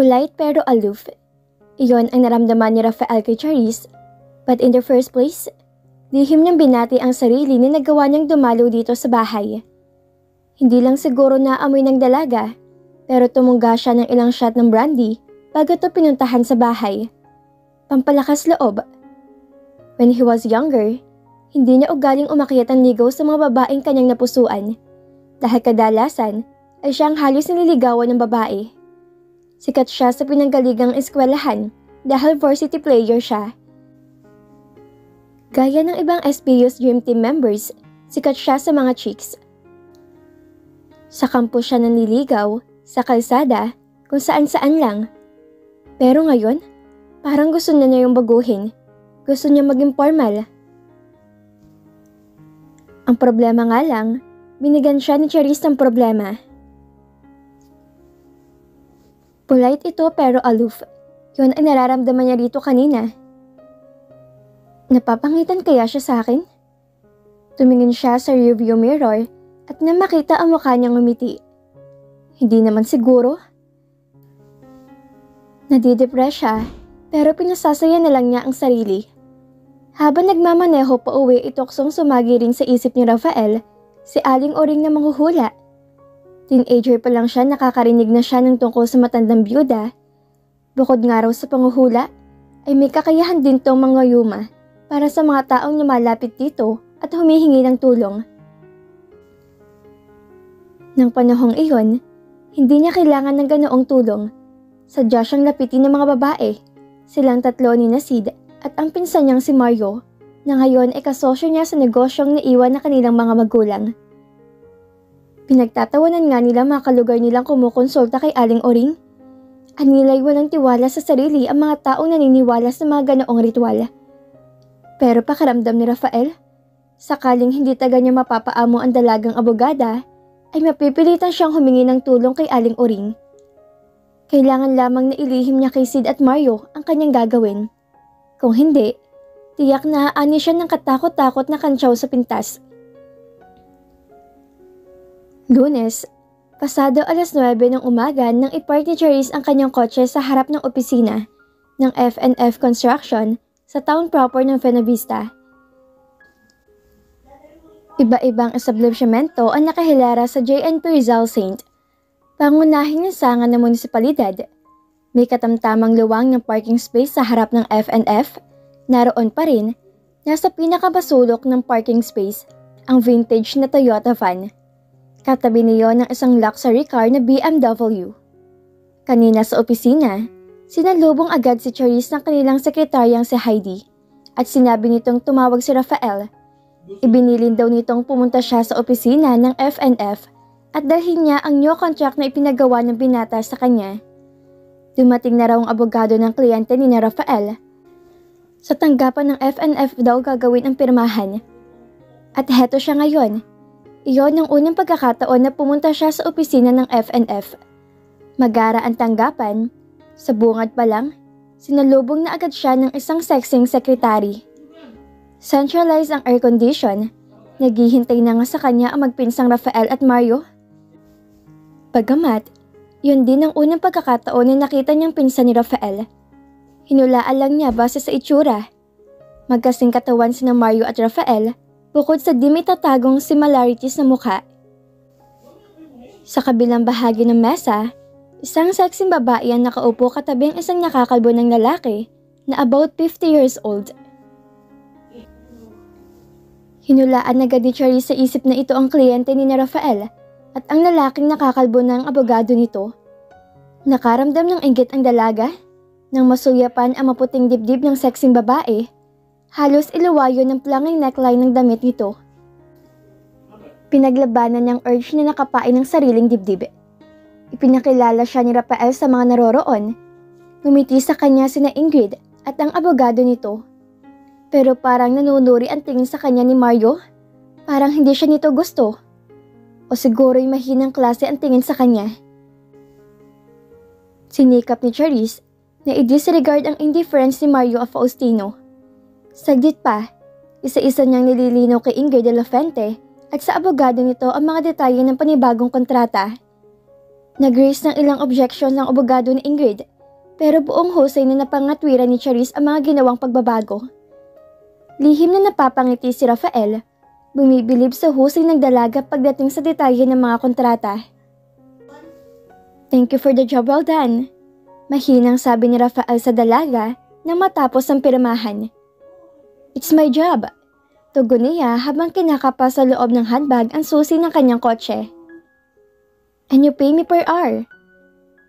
Polite pero aloof. Iyon ang naramdaman ni Rafael kay Charisse, but in the first place, lihim niyang binati ang sarili na nagawa niyang dumalo dito sa bahay. Hindi lang siguro naamoy ng dalaga, pero tumungga siya ng ilang shot ng brandy bago ito pinuntahan sa bahay. Pampalakas loob. When he was younger, hindi niya ugaling umakyat ang ligaw sa mga babaeng kanyang napusuan dahil kadalasan ay siyang halos nililigawan ng babae. Sikat siya sa pinanggaligang eskwelahan dahil varsity player siya. Gaya ng ibang SPU's Dream Team members, sikat siya sa mga chicks. Sa campus siya nanliligaw, sa kalsada, kung saan-saan lang. Pero ngayon, parang gusto na niya yung baguhin. Gusto niya maging formal. Ang problema nga lang, binigyan siya ni Charisse ng problema. Polite ito pero aloof. Yun ang nararamdaman niya rito kanina. Napapangitan kaya siya sa akin? Tumingin siya sa rearview mirror at na makita ang mukha niyang ngumiti. Hindi naman siguro. Nadidepress siya pero pinasasaya na lang niya ang sarili. Habang nagmamaneho pa uwi, itoksong sumagi rin sa isip ni Rafael si Aling Oring na manghuhula. Teenager pa lang siya, nakakarinig na siya ng tungkol sa matandang byuda. Bukod nga raw sa panghuhula, ay may kakayahan din tong mangyayuma para sa mga taong lumalapit dito at humihingi ng tulong. Nang panahong iyon, hindi niya kailangan ng ganoong tulong. Sadya siyang lapitin ng mga babae, silang tatlo ni Sid at ang pinsan niyang si Mario, na ngayon ay kasosyo niya sa negosyong naiwan na kanilang mga magulang. Pinagtatawanan nga nila mga kalugar nilang kumukonsulta kay Aling Oring. Anilay walang tiwala sa sarili ang mga taong naniniwala sa mga ganoong ritual. Pero pakiramdam ni Rafael, sakaling hindi taga niya mapapaamo ang dalagang abogada, ay mapipilitan siyang humingi ng tulong kay Aling Oring. Kailangan lamang na ilihim niya kay Sid at Mario ang kanyang gagawin. Kung hindi, tiyak na aani siya ng katakot-takot na kantsaw sa pintas. Lunes, pasado 9:00 ng umaga nang ipark ni Charisse ang kanyang kotse sa harap ng opisina ng F&F Construction sa town proper ng Buenavista. Iba-ibang establishmento ang nakahilara sa JNP Rizal St. Pangunahing nasangan ng munisipalidad. May katamtamang luwang ng parking space sa harap ng F&F. Naroon pa rin, nasa pinakabasulok ng parking space, ang vintage na Toyota van. Katabi niyon ng isang luxury car na BMW. Kanina sa opisina, sinalubong agad si Charisse ng kanilang sekretaryang si Heidi at sinabi nitong tumawag si Rafael. Ibinilin daw nitong pumunta siya sa opisina ng F&F at dalhin niya ang new contract na ipinagawa ng binata sa kanya. Dumating na raw ang abogado ng kliyente ni Rafael. Sa tanggapan ng F&F daw gagawin ang pirmahan. At heto siya ngayon. Iyon ang unang pagkakataon na pumunta siya sa opisina ng F&F. Magara ang tanggapan. Sa bungad pa lang, sinalubong na agad siya ng isang sexing secretary. Centralized ang air condition. Naghihintay na nga sa kanya ang magpinsang Rafael at Mario. Bagamat, yun din ang unang pagkakataon na nakita niyang pinsan ni Rafael. Hinulaan lang niya base sa itsura. Magkasing katawan sina Mario at Rafael, bukod sa di may tatagong similarities na mukha. Sa kabilang bahagi ng mesa, isang sexing babae ang nakaupo katabi ang isang nakakalbo ng lalaki na about 50 years old. Hinulaan agad ni Charisse sa isip na ito ang kliyente ni Rafael at ang lalaking nakakalbo ng abogado nito. Nakaramdam ng inggit ang dalaga nang masuyapan ang maputing dibdib ng sexing babae. Halos iluwayo ng planging neckline ng damit nito. Pinaglabanan niyang urge na nakapain ng sariling dibdib. Ipinakilala siya ni Rafael sa mga naroroon. Ngumiti sa kanya sina Ingrid at ang abogado nito. Pero parang nanunuri ang tingin sa kanya ni Mario. Parang hindi siya nito gusto. O siguro'y mahinang klase ang tingin sa kanya. Sinikap ni Charisse na i-disregard ang indifference ni Mario Faustino. Saglit pa, isa-isa niyang nililinaw kay Ingrid de la Fuente at sa abogado nito ang mga detalye ng panibagong kontrata. Nag-raise ng ilang objection ng abogado ni Ingrid Pero buong husay na napangatwiran ni Charisse ang mga ginawang pagbabago. Lihim na napapangiti si Rafael, bumibilib sa husay ng dalaga pagdating sa detalye ng mga kontrata. "Thank you for the job well done," mahinang sabi ni Rafael sa dalaga nang matapos ang pirmahan. "It's my job," tugon niya habang kinakapa sa loob ng handbag ang susi ng kanyang kotse. "And you pay me per hour."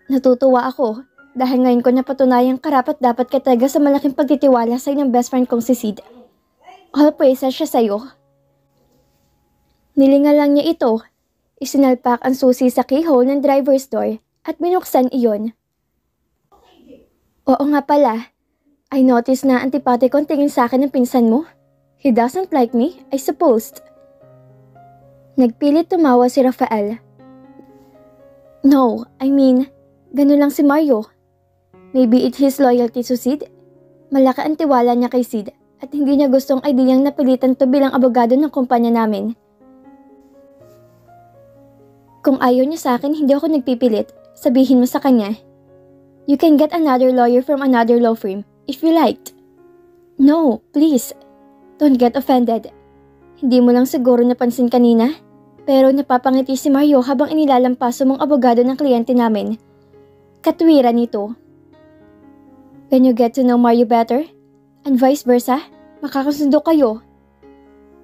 Natutuwa ako dahil ngayon ko napatunayang karapat dapat ka talaga sa malaking pagtitiwala sa ng best friend kong si Sid. All praises siya sa'yo. Nilinga lang niya ito, isinalpak ang susi sa keyhole ng driver's door at binuksan iyon. "Oo nga pala, I noticed na antipati kong tingin sa akin ng pinsan mo. He doesn't like me, I suppose." Nagpilit tumawa si Rafael. "No, I mean, ganun lang si Mario. Maybe it's his loyalty to Sid. Malaki ang tiwala niya kay Sid at hindi niya gustong ideyang napilitan to bilang abogado ng kumpanya namin. Kung ayaw niya sa akin, hindi ako nagpipilit. Sabihin mo sa kanya. You can get another lawyer from another law firm if you liked." "No, please. Don't get offended. Hindi mo lang siguro napansin kanina, pero napapangiti si Mario habang inilalampaso mong abogado ng kliyente namin. Katwiran nito. When you get to know Mario better, and vice versa, makakasundo kayo."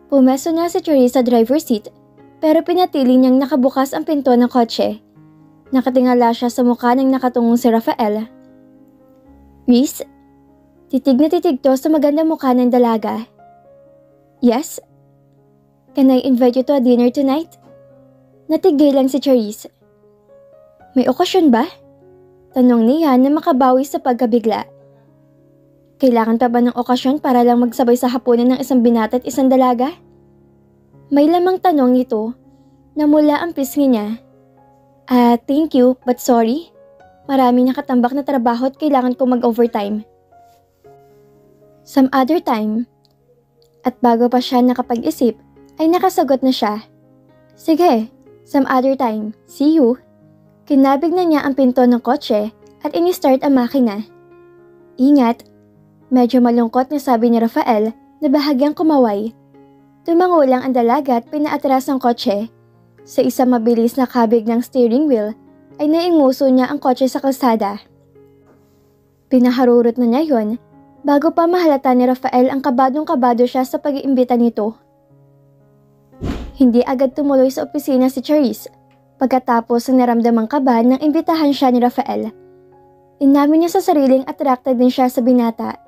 Pumesto na si Charisse sa driver's seat, pero pinatili niyang nakabukas ang pinto ng kotse. Nakatingala siya sa mukha ng nakatungong si Rafael. "Reese?" Titig na titig to sa magandang mukha ng dalaga. "Yes? Can I invite you to a dinner tonight?" Natigil lang si Charisse. "May okasyon ba?" Tanong niya na makabawi sa pagkabigla. Kailangan pa ba ng okasyon para lang magsabay sa hapunan ng isang binata at isang dalaga? May lamang tanong nito na mula ang pisngi niya. Thank you, but sorry. Marami nakatambak na trabaho at kailangan ko mag-overtime." "Some other time." At bago pa siya nakapag-isip, ay nakasagot na siya. "Sige, some other time. See you." Kinabig na niya ang pinto ng kotse at ini-start ang makina. "Ingat." Medyo malungkot na sabi ni Rafael na bahagyang kumaway. Tumango lang ang dalaga at pinaatras ang kotse. Sa isang mabilis na kabig ng steering wheel ay nainguso niya ang kotse sa kalsada. Pinaharurot na niya yon bago pa mahalata ni Rafael ang kabadong-kabado siya sa pag-iimbita nito. Hindi agad tumuloy sa opisina si Charisse pagkatapos ng naramdamang kaba nang imbitahan siya ni Rafael. Inamin niya sa sariling attracted din siya sa binata.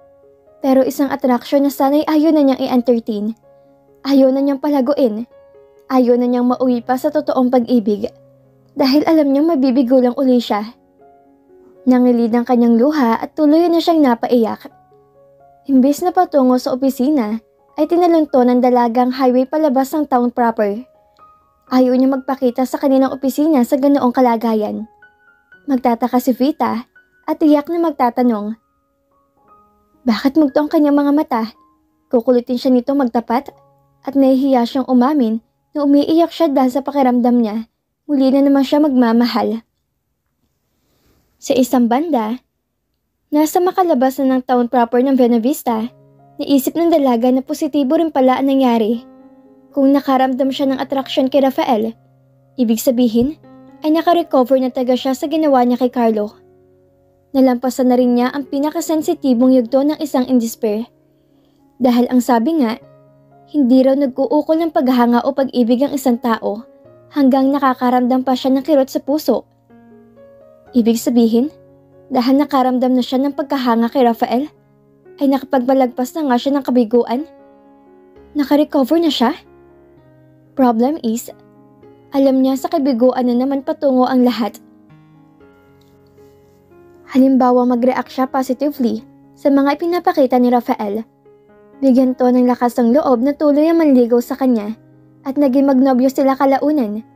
Pero isang atraksyon na sana'y ayaw na niyang i-entertain. Ayaw na niyang palaguin. Ayaw na niyang mauwi pa sa totoong pag-ibig. Dahil alam niyang mabibigo lang uli siya. Nangilid ang kanyang luha at tuloy na siyang napaiyak. Imbes na patungo sa opisina, ay tinalunto ng dalagang highway palabas ng town proper. Ayaw niya magpakita sa kanilang opisina sa ganoong kalagayan. Magtataka si Vita at tiyak na magtatanong. Bakit mugto ang kanyang mga mata? Kukulitin siya nito magtapat at nahihiya siyang umamin na umiiyak siya dahil sa pakiramdam niya. Muli na naman siya magmamahal. Sa isang banda, nasa makalabas na ng town proper ng Buena Vista, naisip ng dalaga na positibo rin pala ang nangyari. Kung nakaramdam siya ng atraksyon kay Rafael, ibig sabihin ay nakarecover na taga siya sa ginawa niya kay Carlo. Nalampasan na rin niya ang pinakasensitibong yugto ng isang in despair. Dahil ang sabi nga, hindi raw nag-uukol ng paghanga o pag-ibig ang isang tao hanggang nakakaramdam pa siya ng kirot sa puso. Ibig sabihin, dahil nakaramdam na siya ng pagkahanga kay Rafael, ay nakapagbalagpas na nga siya ng kabiguan. Nakarecover na siya? Problem is, alam niya sa kabiguan na naman patungo ang lahat. Halimbawa mag-react siya positively sa mga ipinapakita ni Rafael. Bigyan to ng lakas ng loob na tuloy ang manligaw sa kanya at naging magnobyo sila kalaunan.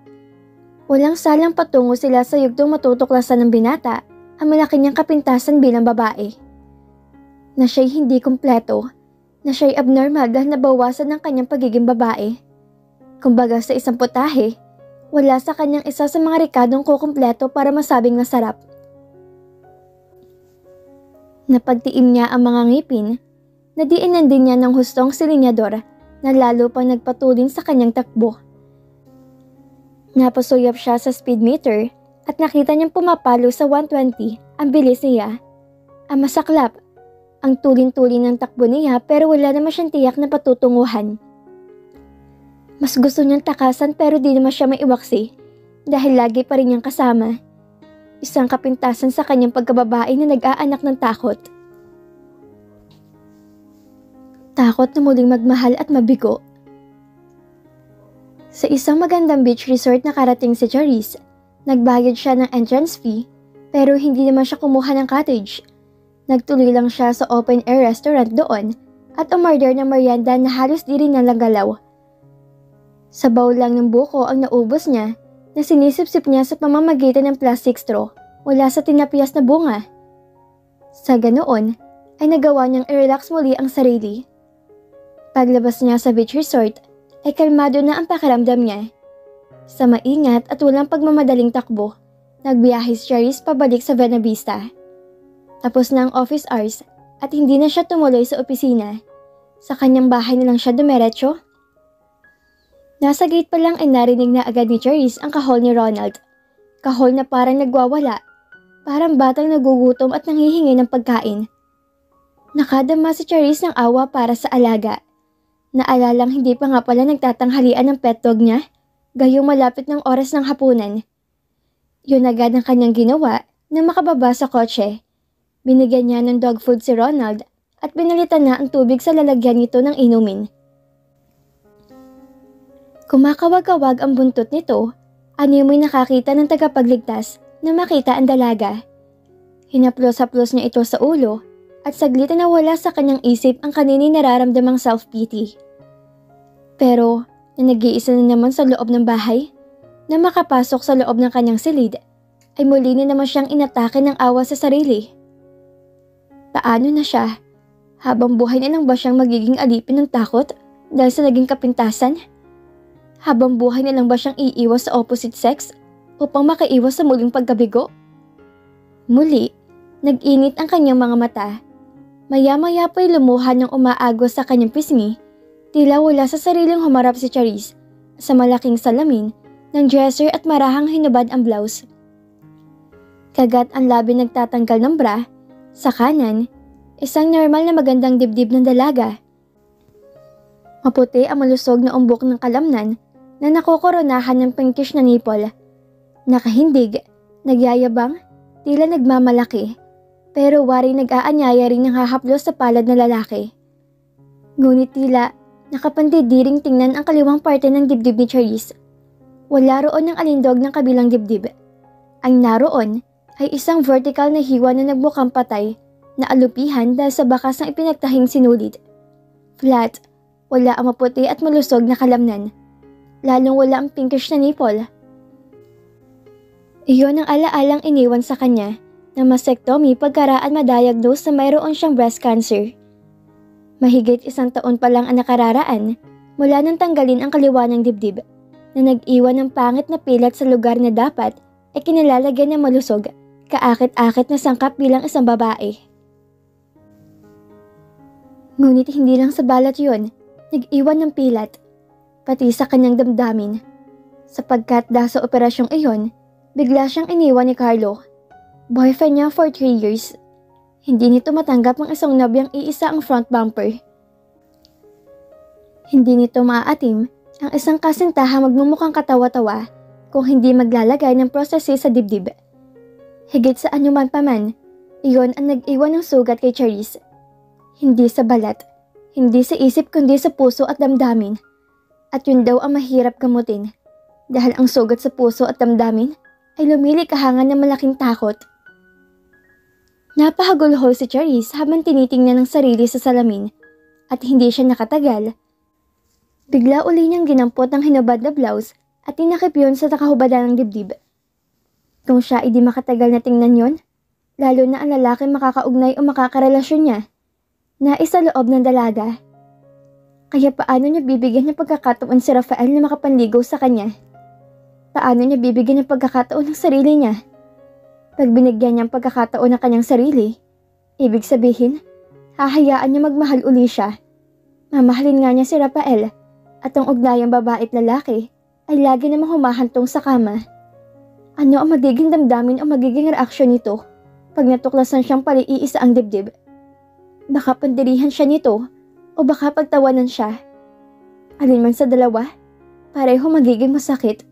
Walang salang patungo sila sa yugtong matutuklasan ng binata ang malaki niyang kapintasan bilang babae. Na siya'y hindi kumpleto, na siya'y abnormal dahil nabawasan ng kanyang pagiging babae. Kumbaga sa isang putahe, wala sa kanyang isa sa mga rekadong kukumpleto para masabing masarap. Napagtiim niya ang mga ngipin, nadiinan din niya ng hustong si Lenyador na lalo pang nagpatulin sa kanyang takbo. Napasuyap siya sa speedometer at nakita niyang pumapalo sa 120 ang bilis niya. Ang masaklap, ang tulin-tulin ng takbo niya pero wala naman siyang tiyak na patutunguhan. Mas gusto niyang takasan pero di naman siya maiwaksi dahil lagi pa rin niyang kasama. Isang kapintasan sa kanyang pagkababae na nag-aanak ng takot. Takot na muling magmahal at mabigo. Sa isang magandang beach resort na karating si Charisse, nagbayad siya ng entrance fee pero hindi naman siya kumuha ng cottage. Nagtuloy lang siya sa open-air restaurant doon at umorder ng merienda na halos di rin nalagalaw. Sabaw lang ng buko ang naubos niya na sinisip-sip niya sa pamamagitan ng plastic straw mula sa tinapiyas na bunga. Sa ganoon, ay nagawa niyang i-relax muli ang sarili. Paglabas niya sa beach resort, ay kalmado na ang pakiramdam niya. Sa maingat at walang pagmamadaling takbo, nagbiyahe si Charisse pabalik sa Buena Vista. Tapos na ang office hours at hindi na siya tumuloy sa opisina. Sa kanyang bahay na lang siya dumiretso. Nasa gate pa lang ay narinig na agad ni Charisse ang kahol ni Ronald. Kahol na parang nagwawala, parang batang nagugutom at nanghihingi ng pagkain. Nakadama si Charisse ng awa para sa alaga. Naalalang hindi pa nga pala nagtatanghalian ng pet dog niya, gayong malapit ng oras ng hapunan. Yun agad ang kanyang ginawa na makababa sa kotse. Binigyan niya ng dog food si Ronald at pinalitan na ang tubig sa lalagyan nito ng inumin. Kumakawag-kawag ang buntot nito, animoy nakakita ng tagapagligtas na makita ang dalaga. Hinaplos-haplos niya ito sa ulo at saglit na nawala sa kanyang isip ang kanini nararamdamang self-pity. Pero na nag-iisa na naman sa loob ng bahay, na makapasok sa loob ng kanyang silid, ay muli na naman siyang inatake ng awa sa sarili. Paano na siya? Habang buhay na lang ba siyang magiging alipin ng takot dahil sa naging kapintasan? Habang buhay na lang ba siyang iiwas sa opposite sex upang makaiwas sa muling pagkabigo? Muli, nag-init ang kanyang mga mata. Maya-maya pa'y lumuhan ng umaagos sa kanyang pisngi. Tila wala sa sariling humarap si Charisse sa malaking salamin ng dresser at marahang hinubad ang blouse. Kagat ang labi nagtatanggal ng bra, sa kanan, isang normal na magandang dibdib ng dalaga. Maputi ang malusog na umbok ng kalamnan na nakokoronahan ng pinkish na nipple. Nakahindig, nagyayabang, tila nagmamalaki, pero wari nag-aanyaya rin ng hahaplos sa palad na lalaki. Ngunit tila nakapandidiring tingnan ang kaliwang parte ng dibdib ni Charisse. Wala roon ng alindog ng kabilang dibdib. Ang naroon ay isang vertical na hiwa na nagbukang patay na alupihan dahil sa bakas ng ipinagtahing sinulid. Flat, wala ang maputi at malusog na kalamnan. Lalong wala ang pinkish na nipple. Iyon ang alaalang iniwan sa kanya na mastectomy pagkaraan madiagnose na mayroon siyang breast cancer. Mahigit 1 taon pa lang ang nakararaan mula nang tanggalin ang kaliwa ng dibdib na nag-iwan ng pangit na pilat sa lugar na dapat ay kinilalagyan ng malusog, kaakit-akit na sangkap bilang isang babae. Ngunit hindi lang sa balat yon, nag-iwan ng pilat, pati sa kanyang damdamin. Sapagkat dahil sa operasyong iyon, bigla siyang iniwan ni Carlo, boyfriend niya for 3 years. Hindi nito matanggap ang isang nobyang iisa ang front bumper. Hindi nito maaatim ang isang kasintahang magmumukhang katawa-tawa kung hindi maglalagay ng prosthesis sa dibdib. Higit sa anuman paman, iyon ang nag-iwan ng sugat kay Charisse. Hindi sa balat, hindi sa isip kundi sa puso at damdamin. At yun daw ang mahirap gamutin dahil ang sugat sa puso at damdamin ay lumilikahangan ng malaking takot. Napahagulhol si Charisse habang tinitingnan ng sarili sa salamin at hindi siya nakatagal. Bigla uli niyang ginampot ang hinubad na blouse at tinakip yun sa nakahubadan ng dibdib. Kung siya ay di makatagal na tingnan yon, lalo na ang lalaki makakaugnay o makakarelasyon niya, na isa loob ng dalaga. Kaya paano niya bibigyan ng pagkakataon si Rafael na makapanligaw sa kanya? Paano niya bibigyan ng pagkakataon ng sarili niya? Pag binigyan niya ang pagkakataon ng kanyang sarili, Ibig sabihin, hahayaan niya magmahal uli siya. Mamahalin nga niya si Rafael at ang ugnayang babae at lalaki ay lagi namang humahantong sa kama. Ano ang magiging damdamin o magiging reaksyon nito pag natuklasan siyang paliiisa ang dibdib? Baka pandirihan siya nito o baka pagtawanan siya. Alin man sa dalawa, pareho magiging masakit.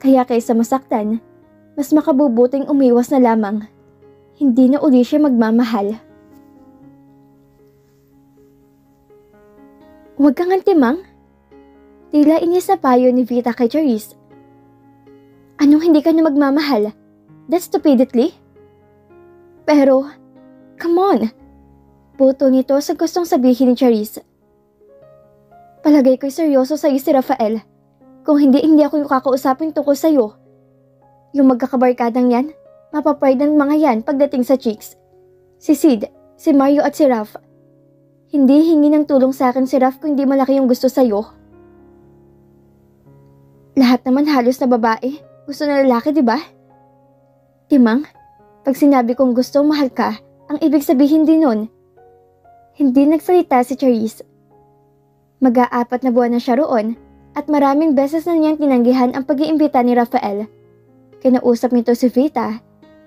Kaya kaysa masaktan, mas makabubuting umiwas na lamang. Hindi na uli siya magmamahal. Huwag kang antimang. Tila inis na payo ni Vita kay Charisse. Anong hindi ka na magmamahal? That's stupidity. Pero, come on. Puto nito sa gustong sabihin ni Charisse. Palagay ko'y seryoso sa'yo si Rafael. Kung hindi ako yung kakausapin tungkol sa'yo. Yung magkakabarkadang yan, mapapride ng mga yan pagdating sa chicks. Si Sid, si Mario at si Raf. Hindi hingi ng tulong sa akin si Raf kung hindi malaki yung gusto sa'yo. Lahat naman halos na babae, gusto na lalaki, di ba? Timang, pag sinabi kong gusto mahal ka, ang ibig sabihin din nun. Hindi nagsalita si Charisse. Mag-aapat na buwan na siya roon at maraming beses na niyang tinanggihan ang pag-iimbita ni Rafael. Kinausap nito si Vita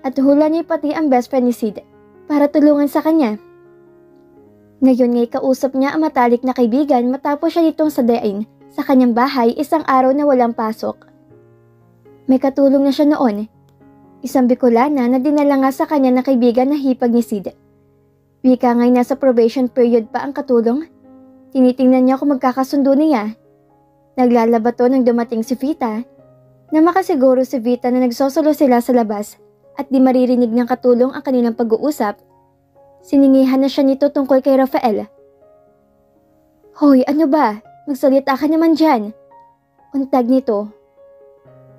at hula niya pati ang best friend ni Sid para tulungan sa kanya. Ngayon nga'y kausap niya ang matalik na kaibigan matapos siya nitong sadain sa kanyang bahay isang araw na walang pasok. May katulong na siya noon. Isang Bicolana na dinala nga sa kanya na kaibigan na hipag ni Sid. Wika nga'y nasa probation period pa ang katulong. Tinitingnan niya kung magkakasundo niya. Naglalabato nang dumating si Vita na makasiguro si Vita na nagsosolo sila sa labas at di maririnig ng katulong ang kanilang pag-uusap. Siningihan na siya nito tungkol kay Rafael. Hoy, ano ba? Magsalita ka naman dyan. Untag nito.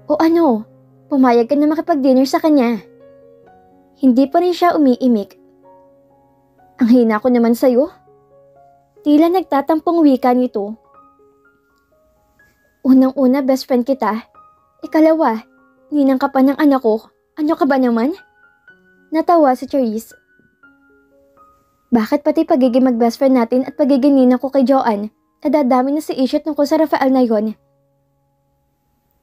O ano? Pumayag ka na makipag-dinner sa kanya. Hindi pa rin siya umiimik. Ang hina ko naman sa'yo. Tila nagtatampong wika nito. Unang-una best friend kita. Ikalawa, ninang ka pa ng anak ko. Ano ka ba naman? Natawa si Charisse. Bakit pati pagiging mag-best friend natin at pagiging ninang ko kay Joanne, nadadami na si issue tungkol sa Rafael na yon?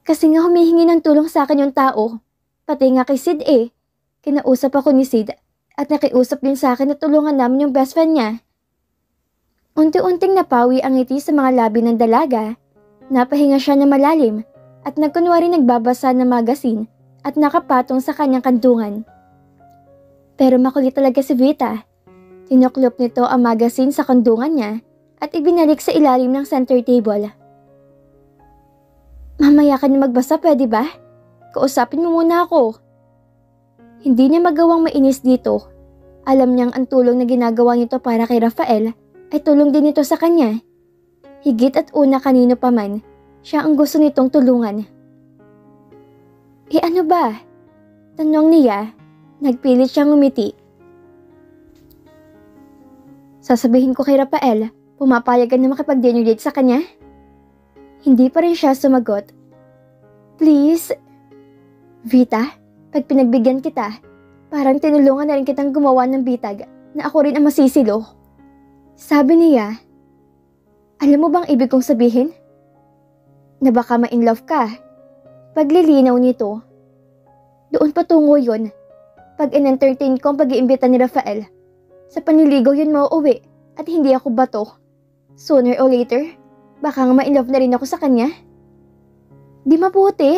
Kasi nga humihingi ng tulong sa akin yung tao. Pati nga kay Sid eh. Kinausap ako ni Sid at nakiusap din sa akin na tulungan namin yung best friend niya. Unti-unting napawi ang ngiti sa mga labi ng dalaga. Napahinga siya na malalim at nagkunwari nagbabasa ng magazine at nakapatong sa kanyang kandungan. Pero makulit talaga si Vita. Tinuklop nito ang magazine sa kandungan niya at ibinalik sa ilalim ng center table. Mamaya ka na magbasa, pwede ba? Kausapin mo muna ako. Hindi niya magawang mainis dito. Alam niyang ang tulong na ginagawa nito para kay Rafael ay tulong din ito sa kanya. Higit at una kanino pa man, siya ang gusto nitong tulungan. Ano ba? Tanong niya, nagpilit siyang ngumiti. Sasabihin ko kay Rafael, pumapayag ka na makipag-dinner date sa kanya? Hindi pa rin siya sumagot. Please? Vita, pag pinagbigyan kita, parang tinulungan na rin kitang gumawa ng bitag na ako rin ang masisilo. Sabi niya, alam mo bang ibig kong sabihin? Na baka ma-inlove ka. Paglilinaw nito. Doon patungo yun. Pag in-entertain ko ang pag-iimbita ni Rafael, sa paniligaw yun mauuwi at hindi ako bato. Sooner or later, baka nga ma-inlove na rin ako sa kanya. Di mabuti.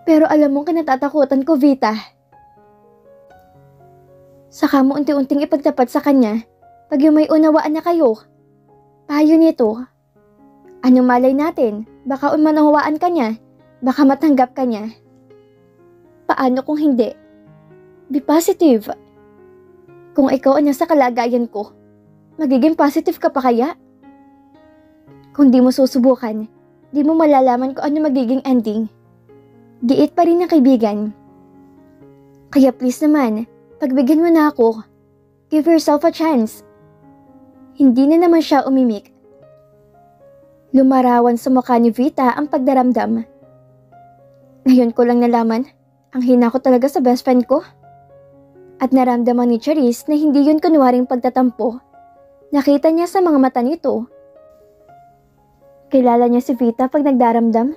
Pero alam mong kinatatakutan ko, Vita. Saka mo unti-unting ipagtapat sa kanya pag yung may unawaan na kayo. Payo nito. Ano malay natin? Baka umanawaan ka niya. Baka matanggap ka niya. Paano kung hindi? Be positive. Kung ikaw ang nasa kalagayan ko, magiging positive ka pa kaya? Kung di mo susubukan, di mo malalaman kung ano magiging ending. Giit pa rin ng kaibigan. Kaya please naman, pagbigyan mo na ako. Give yourself a chance. Hindi na naman siya umimik. Lumarawan sa mukha ni Vita ang pagdaramdam. Ngayon ko lang nalaman, ang hina ko talaga sa best friend ko. At naramdaman ni Charisse na hindi yun kunwaring pagtatampo. Nakita niya sa mga mata nito. Kilala niya si Vita pag nagdaramdam.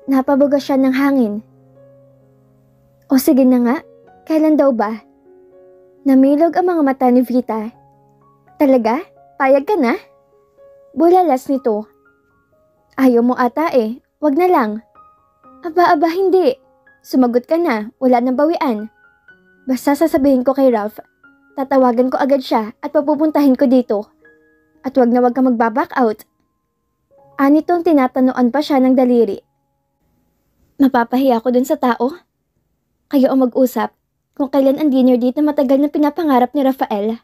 Napabuga siya ng hangin. O sige na nga, kailan daw ba? Namilog ang mga mata ni Vita. Talaga? Payag ka na? Bulalas nito. Ayaw mo ata eh, wag na lang. Aba, hindi. Sumagot ka na, wala nang bawian. Basta sasabihin ko kay Ralph, tatawagan ko agad siya at papupuntahin ko dito. At wag na wag ka magbaback out. Anitong tinatanuan pa siya ng daliri. Mapapahiya ko dun sa tao. Kayo ang mag-usap kung kailan ang dinner date na matagal na pinapangarap ni Rafael.